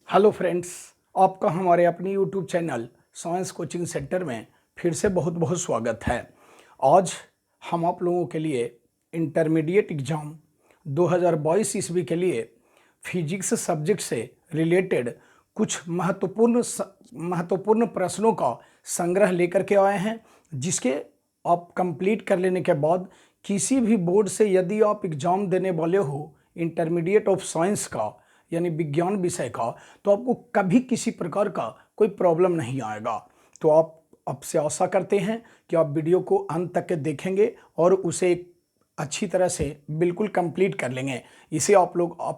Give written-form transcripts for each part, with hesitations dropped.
Hello friends, आपका हमारे अपनी YouTube channel science coaching centre में फिर से बहुत बहुत स्वागत है। आज हम आप लोगों के लिए इंटरमीडिएट एग्ज़ाम 2022 ईस्वी के लिए फिजिक्स सब्जेक्ट से रिलेटेड कुछ महत्वपूर्ण प्रश्नों का संग्रह लेकर के आए हैं, जिसके आप कंप्लीट कर लेने के बाद किसी भी बोर्ड से यदि आप एग्ज़ाम देने वाले हो इंटरमीडिएट ऑफ साइंस का यानी विज्ञान विषय का, तो आपको कभी किसी प्रकार का कोई प्रॉब्लम नहीं आएगा। तो आप आपसे आशा करते हैं कि आप वीडियो को अंत तक के देखेंगे और उसे अच्छी तरह से बिल्कुल कंप्लीट कर लेंगे। इसे आप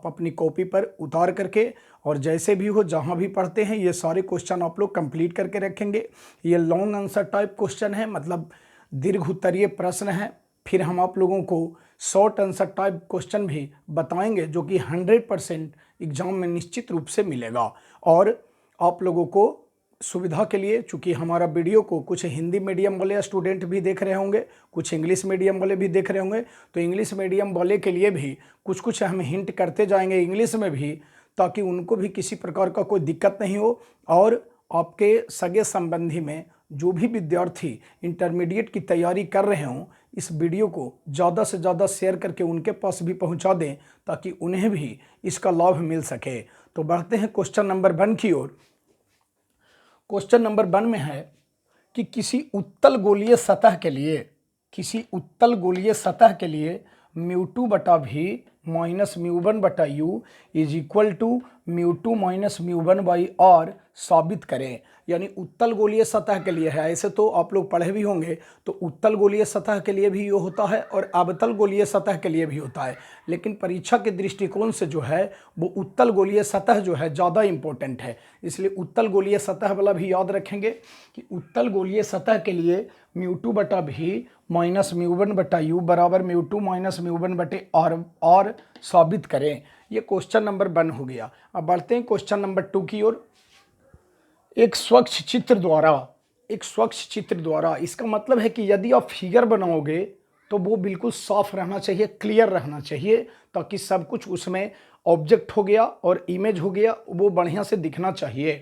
अपनी कॉपी पर उतार करके और जैसे भी हो जहां भी पढ़ते हैं ये सारे क्वेश्चन आप लोग कंप्लीट करके रखेंगे। ये लॉन्ग आंसर टाइप क्वेश्चन है, मतलब दीर्घ उत्तरीय प्रश्न है। फिर हम आप लोगों को शॉर्ट आंसर टाइप क्वेश्चन भी बताएंगे जो कि 100% एग्जाम में निश्चित रूप से मिलेगा। और आप लोगों को सुविधा के लिए, चूँकि हमारा वीडियो को कुछ हिंदी मीडियम वाले स्टूडेंट भी देख रहे होंगे, कुछ इंग्लिश मीडियम वाले भी देख रहे होंगे, तो इंग्लिश मीडियम वाले के लिए भी कुछ कुछ हम हिंट करते जाएंगे इंग्लिश में भी, ताकि उनको भी किसी प्रकार का कोई दिक्कत नहीं हो। और आपके सगे संबंधी में जो भी विद्यार्थी इंटरमीडिएट की तैयारी कर रहे हों, इस वीडियो को ज़्यादा से ज़्यादा शेयर करके उनके पास भी पहुंचा दें ताकि उन्हें भी इसका लाभ मिल सके। तो बढ़ते हैं क्वेश्चन नंबर 1 की ओर। क्वेश्चन नंबर 1 में है कि किसी उत्तल गोलीय सतह के लिए μ2 बटा v माइनस μ1 बटा u is equal to μ2 minus μ1 by r साबित करें। यानी उत्तल गोलीय सतह के लिए है। ऐसे तो आप लोग पढ़े भी होंगे, तो उत्तल गोलीय सतह के लिए भी ये होता है और अवतल गोलीय सतह के लिए भी होता है, लेकिन परीक्षा के दृष्टिकोण से जो है वो उत्तल गोलीय सतह जो है ज़्यादा इम्पोर्टेंट है। इसलिए उत्तल गोलीय सतह वाला भी याद रखेंगे कि उत्तल गोलीय सतह के लिए μ2 बटा भी माइनस μ1 बटा u बराबर μ2 माइनस μ1 बटे r साबित करें। ये क्वेश्चन नंबर 1 हो गया। अब बढ़ते हैं क्वेश्चन नंबर 2 की ओर। एक स्वच्छ चित्र द्वारा, इसका मतलब है कि यदि आप फिगर बनाओगे तो वो बिल्कुल साफ रहना चाहिए, क्लियर रहना चाहिए, ताकि सब कुछ उसमें ऑब्जेक्ट हो गया और इमेज हो गया, वो बढ़िया से दिखना चाहिए।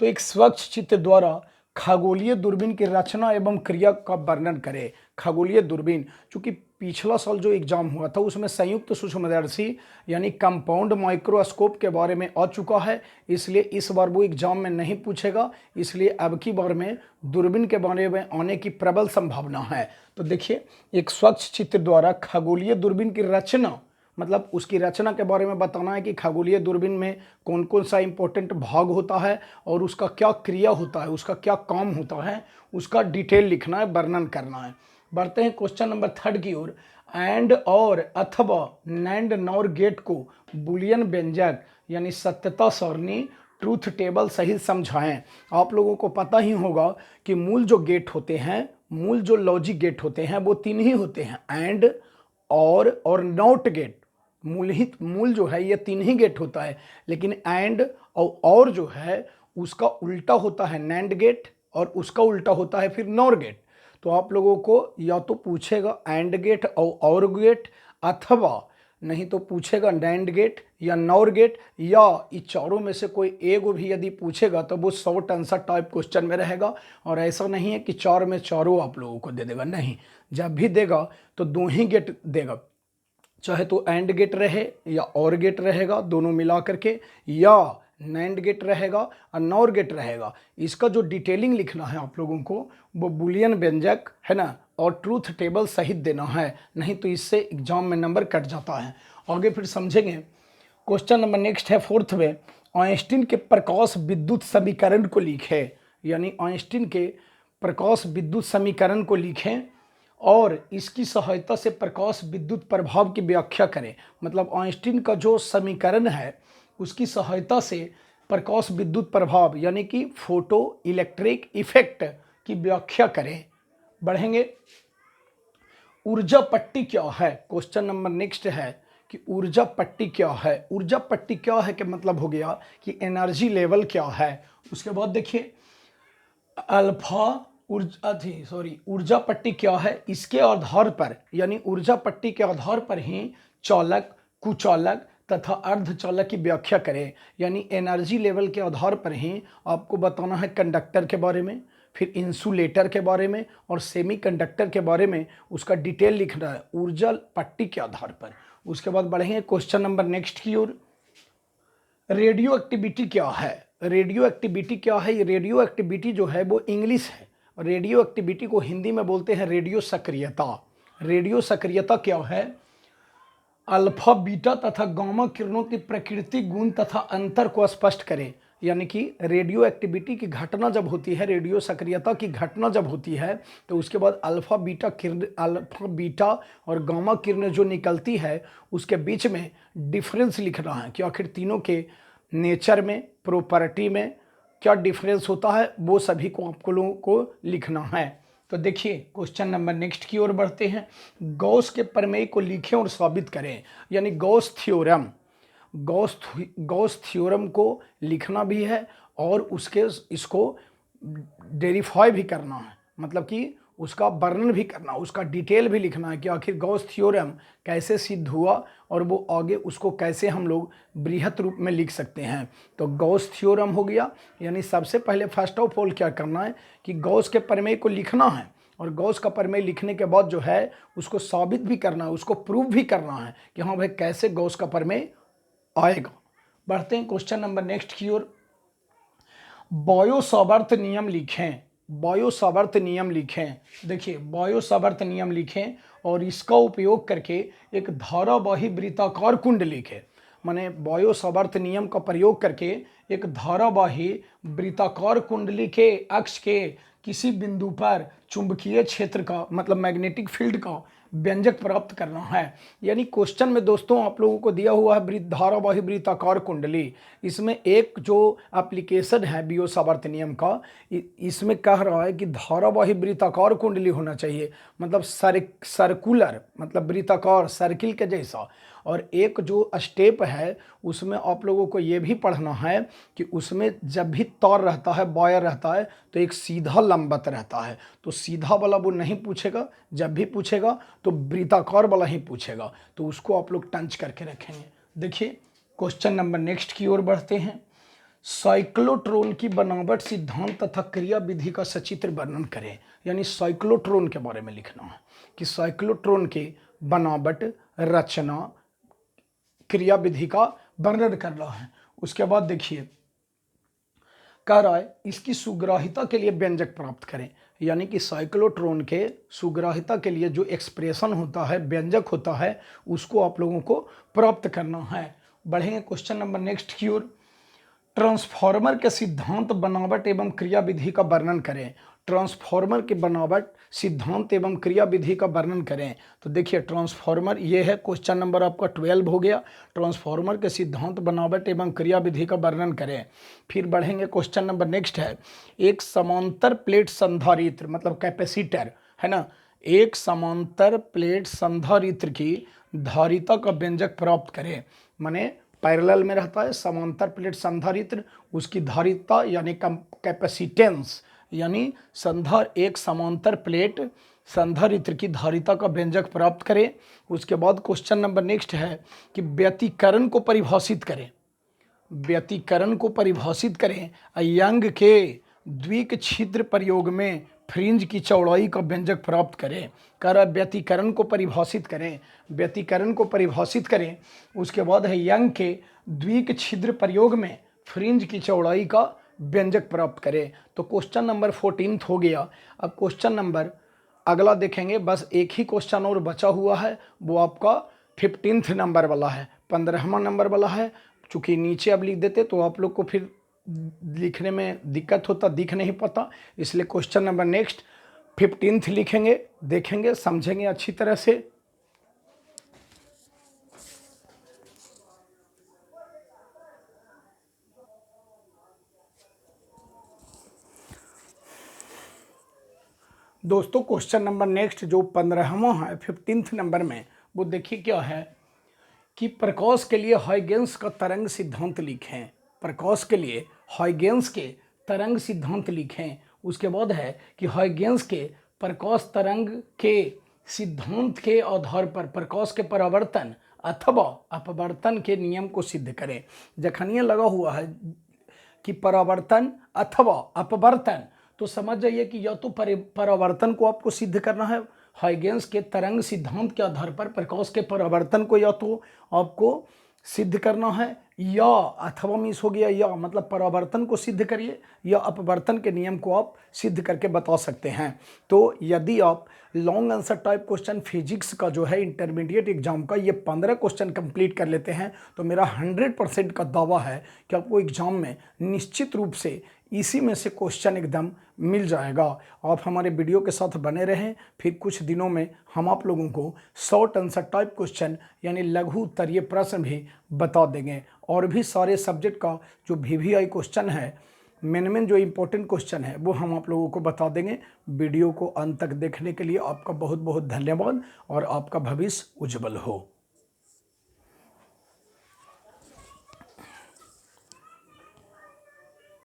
तो एक स्वच्छ चित्र द्वारा खगोलीय दूरबीन की रचना एवं क्रिया का वर्णन करें। खगोलीय दूरबीन, चूंकि पिछला साल जो एग्जाम हुआ था उसमें संयुक्त सूक्ष्मदर्शी यानी कंपाउंड माइक्रोस्कोप के बारे में आ चुका है, इसलिए इस बार वो एग्जाम में नहीं पूछेगा। इसलिए अब की बार में दूरबीन के बारे में आने की प्रबल संभावना है। तो देखिए, एक स्वच्छ चित्र द्वारा खगोलीय दूरबीन की रचना, मतलब उसकी रचना के बारे में बताना है कि खगोलीय दूरबीन में कौन कौन सा इंपॉर्टेंट भाग होता है और उसका क्या क्रिया होता है, उसका क्या काम होता है, उसका डिटेल लिखना है, वर्णन करना है। बढ़ते हैं क्वेश्चन नंबर 3 की ओर। एंड और अथवा नैंड नॉर गेट को बुलियन व्यंजक यानी सत्यता सारणी ट्रूथ टेबल सहित समझाएं। आप लोगों को पता ही होगा कि मूल जो गेट होते हैं, मूल जो लॉजिक गेट होते हैं वो 3 ही होते हैं, एंड और नॉट गेट। मूल जो है ये 3 ही गेट होता है, लेकिन एंड और जो है उसका उल्टा होता है नैंड गेट और उसका उल्टा होता है फिर नॉर गेट। तो आप लोगों को या तो पूछेगा एंड गेट और गेट, अथवा नहीं तो पूछेगा नैंड गेट या नॉर गेट, या इस चारों में से कोई एक भी यदि पूछेगा तो वो शॉर्ट आंसर टाइप क्वेश्चन में रहेगा। और ऐसा नहीं है कि 4 में चारों आप लोगों को दे देगा, नहीं, जब भी देगा तो 2 ही गेट देगा, चाहे तो एंड गेट रहे या और गेट रहेगा दोनों मिला करके, या नैंड गेट रहेगा और नॉर गेट रहेगा। इसका जो डिटेलिंग लिखना है आप लोगों को वो बुलियन व्यंजक है ना और ट्रूथ टेबल सहित देना है, नहीं तो इससे एग्जाम में नंबर कट जाता है। आगे फिर समझेंगे। क्वेश्चन नंबर नेक्स्ट है 4th में, आइंस्टीन के प्रकाश विद्युत समीकरण को लिखें। यानी आइंस्टीन के प्रकाश विद्युत समीकरण को लिखें और इसकी सहायता से प्रकाश विद्युत प्रभाव की व्याख्या करें। मतलब आइंस्टीन का जो समीकरण है उसकी सहायता से प्रकाश विद्युत प्रभाव यानी कि फोटो इलेक्ट्रिक इफेक्ट की व्याख्या करें। बढ़ेंगे। ऊर्जा पट्टी क्या है? क्वेश्चन नंबर नेक्स्ट है कि ऊर्जा पट्टी क्या है। ऊर्जा पट्टी क्या है कि मतलब हो गया कि एनर्जी लेवल क्या है। उसके बाद देखिए ऊर्जा पट्टी क्या है, इसके आधार पर यानी ऊर्जा पट्टी के आधार पर ही चालक, कुचालक तथा अर्धचालक की व्याख्या करें। यानी एनर्जी लेवल के आधार पर ही आपको बताना है कंडक्टर के बारे में, फिर इंसुलेटर के बारे में और सेमीकंडक्टर के बारे में उसका डिटेल लिखना है ऊर्जा पट्टी के आधार पर। उसके बाद बढ़ेंगे क्वेश्चन नंबर नेक्स्ट की ओर। रेडियो एक्टिविटी क्या है? रेडियो एक्टिविटी क्या है? ये रेडियो एक्टिविटी जो है वो इंग्लिश है। रेडियो एक्टिविटी को हिंदी में बोलते हैं रेडियो सक्रियता। रेडियो सक्रियता क्या है? अल्फा बीटा तथा गामा किरणों की प्रकृति, गुण तथा अंतर को स्पष्ट करें। यानी कि रेडियो एक्टिविटी की घटना जब होती है, रेडियो सक्रियता की घटना जब होती है, तो उसके बाद अल्फा बीटा और गामा किरणें जो निकलती है उसके बीच में डिफरेंस लिखना है कि आखिर तीनों के नेचर में, प्रॉपर्टी में क्या डिफरेंस होता है, वो सभी को आपको लोगों को लिखना है। तो देखिए क्वेश्चन नंबर नेक्स्ट की ओर बढ़ते हैं। गॉस के प्रमेय को लिखें और साबित करें। यानी गॉस थ्योरम को लिखना भी है और इसको वेरीफाई भी करना है, मतलब कि उसका वर्णन भी करना, उसका डिटेल भी लिखना है कि आखिर गॉस थ्योरम कैसे सिद्ध हुआ और वो आगे उसको कैसे हम लोग बृहत रूप में लिख सकते हैं। तो गॉस थ्योरम हो गया। यानी सबसे पहले फर्स्ट ऑफ ऑल क्या करना है कि गॉस के प्रमेय को लिखना है और गॉस का प्रमेय लिखने के बाद जो है उसको साबित भी करना है, उसको प्रूव भी करना है कि हाँ भाई कैसे गॉस का प्रमेय आएगा। बढ़ते हैं क्वेश्चन नंबर नेक्स्ट की ओर। बायो-सावर्त नियम लिखें। बायो-सावर्त नियम लिखें। देखिए बायो-सावर्त नियम लिखें और इसका उपयोग करके एक धारावाही वृत्ताकार कुंड लिखें। माने बायो-सावर्त नियम का प्रयोग करके एक धारावाही वृत्ताकार कुंडली के अक्ष के किसी बिंदु पर चुंबकीय क्षेत्र का, मतलब मैग्नेटिक फील्ड का व्यंजक प्राप्त करना है। यानी क्वेश्चन में दोस्तों आप लोगों को दिया हुआ है धारावाही वृत्ताकार कुंडली। इसमें एक जो एप्लीकेशन है बायो-सावर्त नियम का, इसमें कह रहा है कि धारावाही वृत्ताकार कुंडली होना चाहिए, मतलब सर्कुलर, मतलब वृत्ताकार, सर्किल के जैसा। और एक जो स्टेप है उसमें आप लोगों को ये भी पढ़ना है कि उसमें जब भी तार रहता है, वायर रहता है, तो एक सीधा लंबवत रहता है। तो सीधा वाला वो नहीं पूछेगा, जब भी पूछेगा तो वृत्ताकार वाला ही पूछेगा। तो उसको आप लोग टंच करके रखेंगे। देखिए क्वेश्चन नंबर नेक्स्ट की ओर बढ़ते हैं। साइक्लोट्रॉन की बनावट, सिद्धांत तथा क्रिया विधि का सचित्र वर्णन करें। यानी साइक्लोट्रॉन के बारे में लिखना है कि साइक्लोट्रॉन की बनावट, रचना, क्रिया विधि का वर्णन करना है। उसके बाद देखिए कह रहा है इसकी सुग्राहिता के लिए व्यंजक प्राप्त करें। यानी कि साइक्लोट्रॉन के सुग्राहिता के लिए जो एक्सप्रेशन होता है, व्यंजक होता है, उसको आप लोगों को प्राप्त करना है। बढ़ेंगे क्वेश्चन नंबर नेक्स्ट की ओर। ट्रांसफार्मर के सिद्धांत, बनावट एवं क्रिया विधि का वर्णन करें। ट्रांसफार्मर की बनावट, सिद्धांत एवं क्रिया विधि का वर्णन करें। तो देखिए ट्रांसफार्मर ये है, क्वेश्चन नंबर आपका 12 हो गया। ट्रांसफार्मर के सिद्धांत, बनावट एवं क्रिया विधि का वर्णन करें। फिर बढ़ेंगे क्वेश्चन नंबर नेक्स्ट है। एक समांतर प्लेट संधारित्र, मतलब कैपेसिटर है ना, एक समांतर प्लेट संधारित्र की धारिता का व्यंजक प्राप्त करें। माने पैरेलल में रहता है समांतर प्लेट संधारित्र, उसकी धारिता यानी कैपेसिटेंस, यानी एक समांतर प्लेट संधारित्र की धारिता का व्यंजक प्राप्त करें। उसके बाद क्वेश्चन नंबर नेक्स्ट है कि व्यतिकरण को परिभाषित करें। व्यतिकरण को परिभाषित करें। यंग के द्विक छिद्र प्रयोग में फ्रिंज की चौड़ाई का व्यंजक प्राप्त करें। कह रहा व्यतिकरण को परिभाषित करें। व्यतिकरण को परिभाषित करें। उसके बाद है यंग के द्विक छिद्र प्रयोग में फ्रिंज की चौड़ाई का व्यंजक प्राप्त करें। तो क्वेश्चन नंबर 14 हो गया। अब क्वेश्चन नंबर अगला देखेंगे, बस एक ही क्वेश्चन और बचा हुआ है, वो आपका 15 नंबर वाला है, 15वां नंबर वाला है। चूँकि नीचे अब लिख देते तो आप लोग को फिर लिखने में दिक्कत होता, दिख नहीं पाता, इसलिए क्वेश्चन नंबर नेक्स्ट 15 लिखेंगे, देखेंगे, समझेंगे अच्छी तरह से। दोस्तों क्वेश्चन नंबर नेक्स्ट जो 15वां है 15 नंबर में, वो देखिए क्या है कि प्रकाश के लिए हाइगेंस का तरंग सिद्धांत लिखें। प्रकाश के लिए हाइगेंस के तरंग सिद्धांत लिखें। उसके बाद है कि हाइगेंस के प्रकाश तरंग के सिद्धांत के आधार पर प्रकाश के परावर्तन अथवा अपवर्तन के नियम को सिद्ध करें। जखनिए लगा हुआ है कि परावर्तन अथवा अपवर्तन, तो समझ जाइए कि या तो परावर्तन को आपको सिद्ध करना है हाइगेंस के तरंग सिद्धांत के आधार पर, प्रकाश के परावर्तन को या तो आपको सिद्ध करना है, या अथवा मिस हो गया, या मतलब परावर्तन को सिद्ध करिए या अपवर्तन के नियम को आप सिद्ध करके बता सकते हैं। तो यदि आप long answer type question physics का जो है इंटरमीडिएट एग्जाम का ये 15 क्वेश्चन कंप्लीट कर लेते हैं तो मेरा 100% का दावा है कि आपको एग्जाम में निश्चित रूप से इसी में से क्वेश्चन एकदम मिल जाएगा। आप हमारे वीडियो के साथ बने रहें, फिर कुछ दिनों में हम आप लोगों को शॉर्ट आंसर टाइप क्वेश्चन यानी लघु उत्तरीय प्रश्न भी बता देंगे, और भी सारे सब्जेक्ट का जो VVI क्वेश्चन है, मेन जो इम्पोर्टेंट क्वेश्चन है वो हम आप लोगों को बता देंगे। वीडियो को अंत तक देखने के लिए आपका बहुत बहुत धन्यवाद और आपका भविष्य उज्जवल हो।